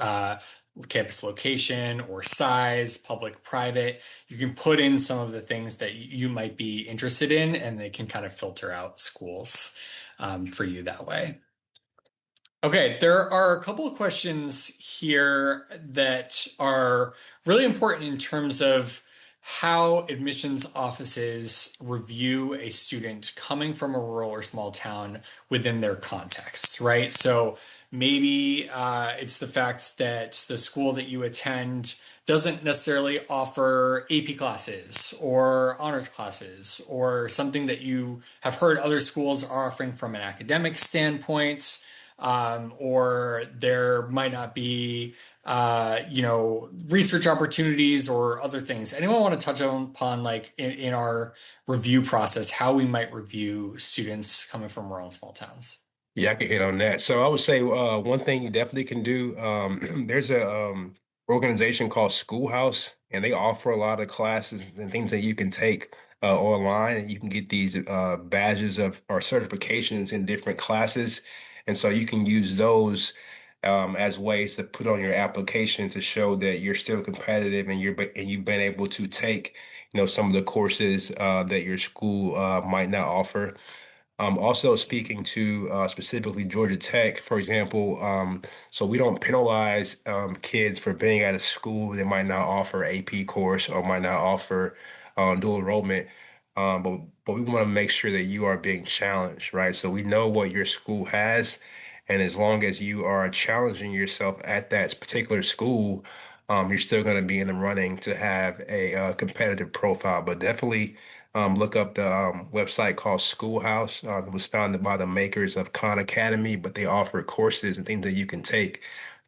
Speaker 1: campus location or size, public, private. You can put in some of the things that you might be interested in, and they can kind of filter out schools for you that way. Okay, there are a couple of questions here that are really important in terms of how admissions offices review a student coming from a rural or small town within their context, right? So maybe it's the fact that the school that you attend doesn't necessarily offer AP classes or honors classes or something that you have heard other schools are offering from an academic standpoint, or there might not be, research opportunities or other things. Anyone want to touch upon, like in our review process, how we might review students coming from rural and small towns?
Speaker 4: Yeah, I can hit on that. So I would say one thing you definitely can do. There's a organization called Schoolhouse, and they offer a lot of classes and things that you can take online, and you can get these badges of or certifications in different classes, and so you can use those as ways to put on your application to show that you're still competitive and you've been able to take, some of the courses that your school might not offer. Also speaking to specifically Georgia Tech, for example, so we don't penalize kids for being at a school that might not offer AP course or might not offer dual enrollment. But we want to make sure that you are being challenged, right? So we know what your school has, and as long as you are challenging yourself at that particular school, you're still going to be in the running to have a competitive profile. But definitely look up the website called Schoolhouse. It was founded by the makers of Khan Academy, but they offer courses and things that you can take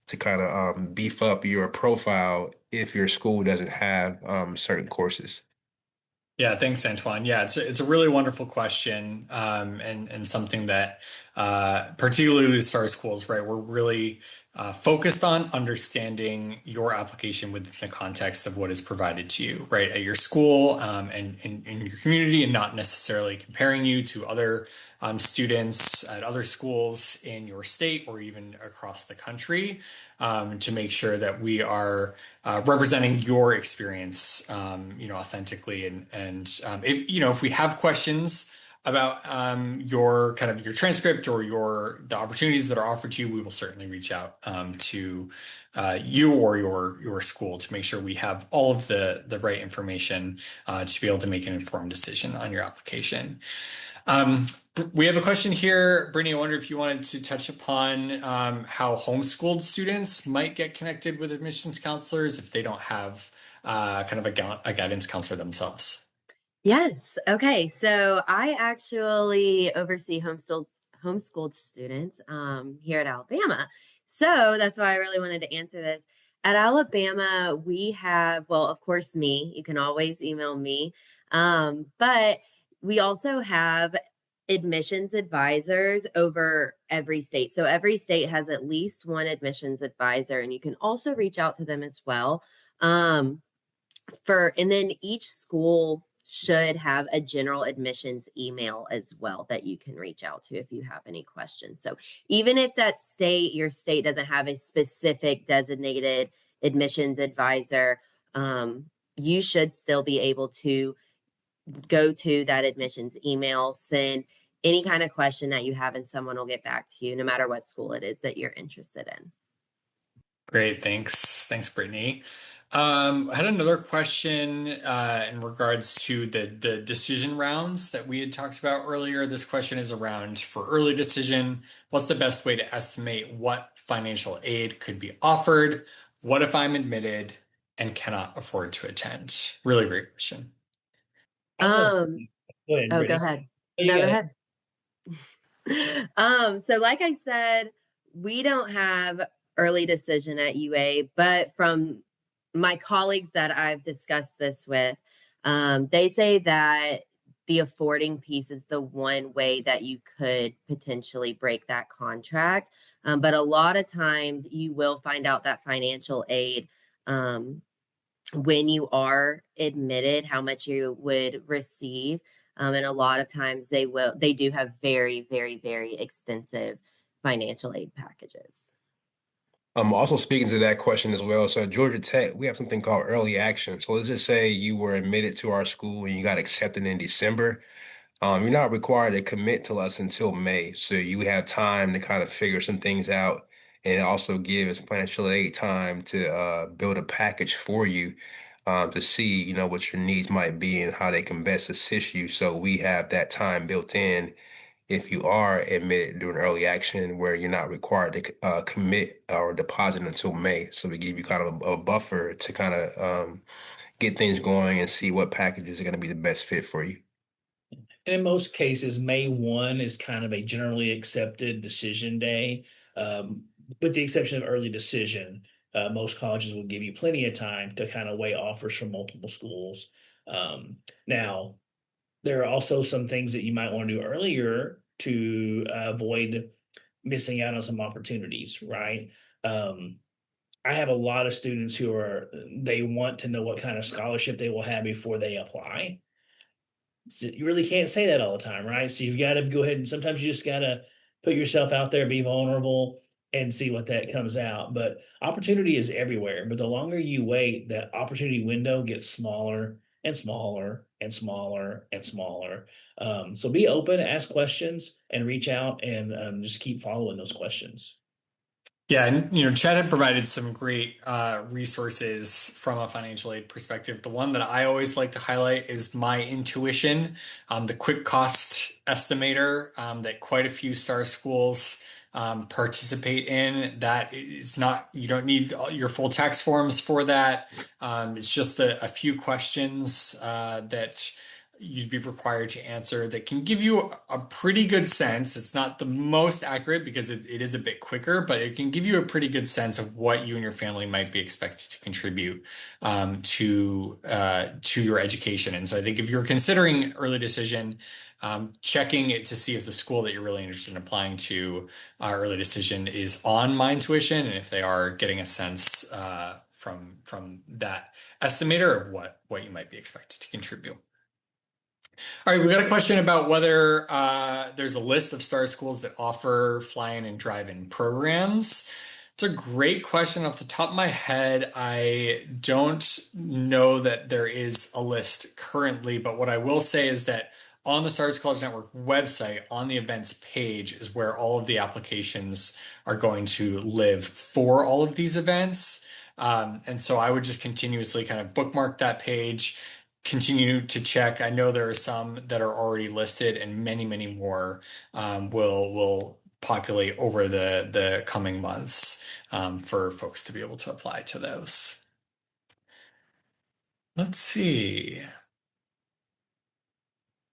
Speaker 4: to kind of beef up your profile if your school doesn't have certain courses.
Speaker 1: Yeah, thanks, Antoine. Yeah, it's a really wonderful question, and something that particularly with Star Schools, right? We're really focused on understanding your application within the context of what is provided to you, right, at your school, and in your community, and not necessarily comparing you to other students at other schools in your state or even across the country, to make sure that we are representing your experience, authentically. And if we have questions about your kind of your transcript or the opportunities that are offered to you, we will certainly reach out to you or your school to make sure we have all of the right information to be able to make an informed decision on your application. We have a question here, Brittany. I wonder if you wanted to touch upon how homeschooled students might get connected with admissions counselors if they don't have kind of a guidance counselor themselves.
Speaker 3: Yes. Okay. So I actually oversee homeschooled students here at Alabama. So that's why I really wanted to answer this. At Alabama, we have, well, of course, me. You can always email me. But we also have admissions advisors over every state. So every state has at least one admissions advisor, and you can also reach out to them as well. Um, and then each school should have a general admissions email as well that you can reach out to if you have any questions. So even if your state doesn't have a specific designated admissions advisor, you should still be able to go to that admissions email, send any kind of question that you have, and someone will get back to you no matter what school it is that you're interested in.
Speaker 1: Great, thanks. Thanks, Brittany. I had another question in regards to the decision rounds that we had talked about earlier. This question is around for early decision. What's the best way to estimate what financial aid could be offered? What if I'm admitted and cannot afford to attend? Really great question.
Speaker 2: I'll jump
Speaker 3: Um,
Speaker 2: in. Go ahead,
Speaker 3: oh, go
Speaker 2: Brittany.
Speaker 3: ahead.
Speaker 2: Oh, you
Speaker 3: No, go
Speaker 2: got it.
Speaker 3: ahead. So like I said, we don't have early decision at UA, but from my colleagues that I've discussed this with, they say that the affording piece is the one way that you could potentially break that contract. But a lot of times you will find out that financial aid, when you are admitted, how much you would receive. And a lot of times they do have very, very, very extensive financial aid packages.
Speaker 4: Also speaking to that question as well. So at Georgia Tech, we have something called early action. So let's just say you were admitted to our school and you got accepted in December. You're not required to commit to us until May. So you have time to kind of figure some things out. And it also gives financial aid time to build a package for you to see, what your needs might be and how they can best assist you. So we have that time built in if you are admitted during early action where you're not required to commit or deposit until May. So we give you kind of a buffer to kind of get things going and see what packages are going to be the best fit for you.
Speaker 2: And in most cases, May 1 is kind of a generally accepted decision day. Um, with the exception of early decision, most colleges will give you plenty of time to kind of weigh offers from multiple schools. Now, there are also some things that you might want to do earlier to avoid missing out on some opportunities, right? Um, I have a lot of students they want to know what kind of scholarship they will have before they apply. So you really can't say that all the time, right? So you've got to go ahead and sometimes you just got to put yourself out there, be vulnerable, and see what that comes out. But opportunity is everywhere. But the longer you wait, that opportunity window gets smaller and smaller and smaller and smaller. So be open, ask questions, and reach out and just keep following those questions.
Speaker 1: Yeah, and Chad had provided some great resources from a financial aid perspective. The one that I always like to highlight is My Intuition, the quick cost estimator that quite a few star schools participate in. That is not, you don't need your full tax forms for that. It's just a few questions that you'd be required to answer that can give you a pretty good sense. It's not the most accurate because it is a bit quicker, but it can give you a pretty good sense of what you and your family might be expected to contribute to your education. And so I think if you're considering early decision, checking it to see if the school that you're really interested in applying to early decision is on My Intuition, and if they are getting a sense from that estimator of what you might be expected to contribute. All right, we got a question about whether there's a list of STAR schools that offer fly-in and drive-in programs. It's a great question. Off the top of my head, I don't know that there is a list currently, but what I will say is that on the Stars College Network website, on the events page, is where all of the applications are going to live for all of these events. And so I would just continuously kind of bookmark that page, continue to check. I know there are some that are already listed, and many, many more will populate over the coming months for folks to be able to apply to those. Let's see.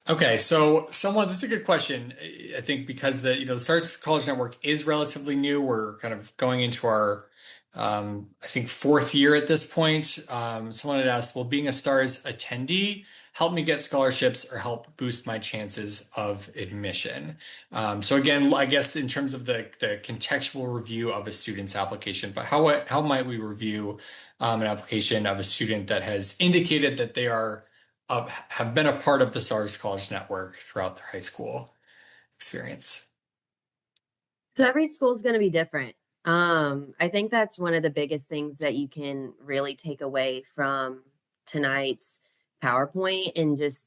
Speaker 1: Okay, so someone, this is a good question. I think because the Stars College Network is relatively new. We're kind of going into our, I think, fourth year at this point. Someone had asked, will being a Stars attendee help me get scholarships or help boost my chances of admission? So again, I guess in terms of the contextual review of a student's application, but how might we review an application of a student that has indicated that they are have been a part of the SARS College Network throughout their high school experience?
Speaker 3: So every school is going to be different. I think that's one of the biggest things that you can really take away from tonight's PowerPoint and just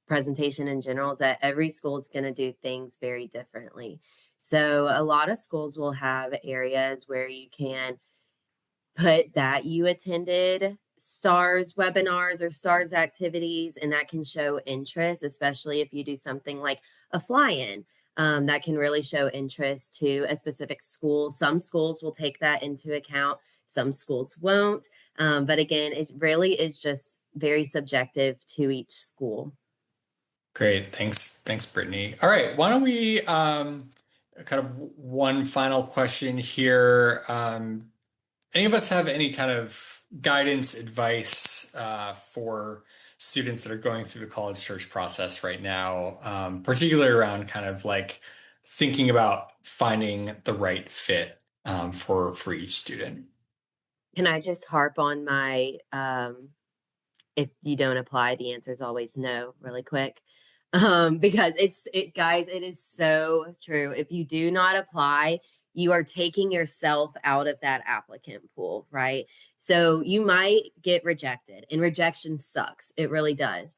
Speaker 3: presentation in general is that every school is going to do things very differently. So a lot of schools will have areas where you can put that you attended STARS webinars or STARS activities, and that can show interest, especially if you do something like a fly-in. That can really show interest to a specific school. Some schools will take that into account, some schools won't. But again, it really is just very subjective to each school.
Speaker 1: Great. Thanks, Brittany. All right, why don't we kind of one final question here. Any of us have any kind of guidance, advice for students that are going through the college search process right now, particularly around kind of like thinking about finding the right fit for each student?
Speaker 3: Can I just harp on my if you don't apply, the answer is always no, really quick. Because guys, it is so true. If you do not apply, you are taking yourself out of that applicant pool, right? So you might get rejected, and rejection sucks. It really does.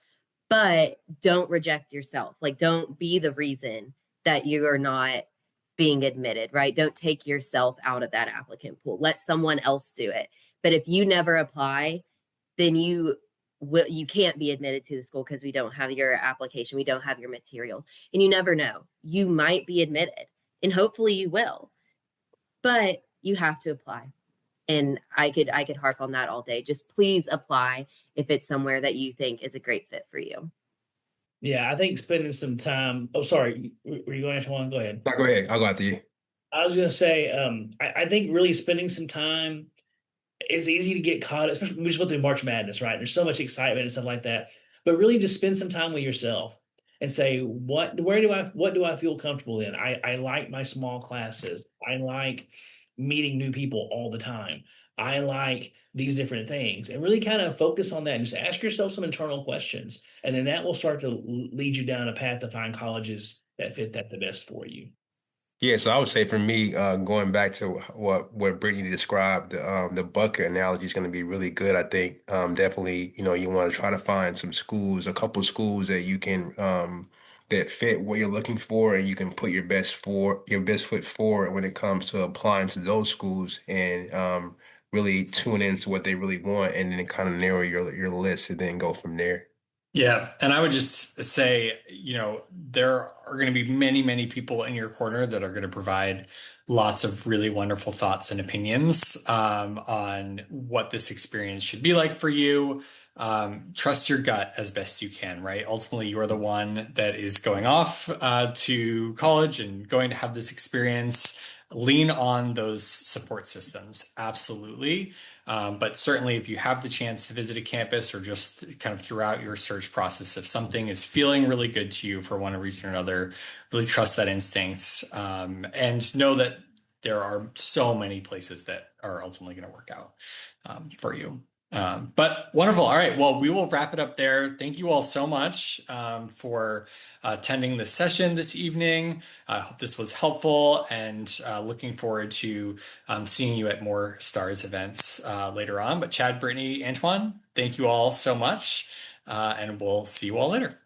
Speaker 3: But don't reject yourself. Like, don't be the reason that you are not being admitted, right? Don't take yourself out of that applicant pool. Let someone else do it. But if you never apply, then you can't be admitted to the school because we don't have your application, we don't have your materials, and you never know, you might be admitted, and hopefully you will, but you have to apply. And I could harp on that all day. Just please apply if it's somewhere that you think is a great fit for you.
Speaker 2: Yeah, I think spending some time. Oh, sorry, were you going to one? Go ahead.
Speaker 4: No, go ahead. I'll go after you.
Speaker 2: I was going to say, I think really spending some time, it's easy to get caught, especially we just went through March Madness, right? There's so much excitement and stuff like that. But really just spend some time with yourself and say, what do I feel comfortable in? I like my small classes. I like meeting new people all the time. I like these different things, and really kind of focus on that and just ask yourself some internal questions. And then that will start to lead you down a path to find colleges that fit that the best for you.
Speaker 4: Yeah, so I would say for me, going back to what Brittany described, the bucket analogy is going to be really good. I think definitely, you want to try to find some schools, a couple schools that you can that fit what you're looking for, and you can put your best foot forward when it comes to applying to those schools, and really tune into what they really want, and then kind of narrow your list, and then go from there.
Speaker 1: Yeah, and I would just say, there are going to be many, many people in your corner that are going to provide lots of really wonderful thoughts and opinions on what this experience should be like for you. Trust your gut as best you can, right? Ultimately, you're the one that is going off to college and going to have this experience. Lean on those support systems, absolutely. But certainly, if you have the chance to visit a campus or just kind of throughout your search process, if something is feeling really good to you for one reason or another, really trust that instincts and know that there are so many places that are ultimately going to work out for you. But wonderful. All right. Well, we will wrap it up there. Thank you all so much for attending this session this evening. I hope this was helpful and looking forward to seeing you at more STARS events later on. But Chad, Brittany, Antoine, thank you all so much. And we'll see you all later.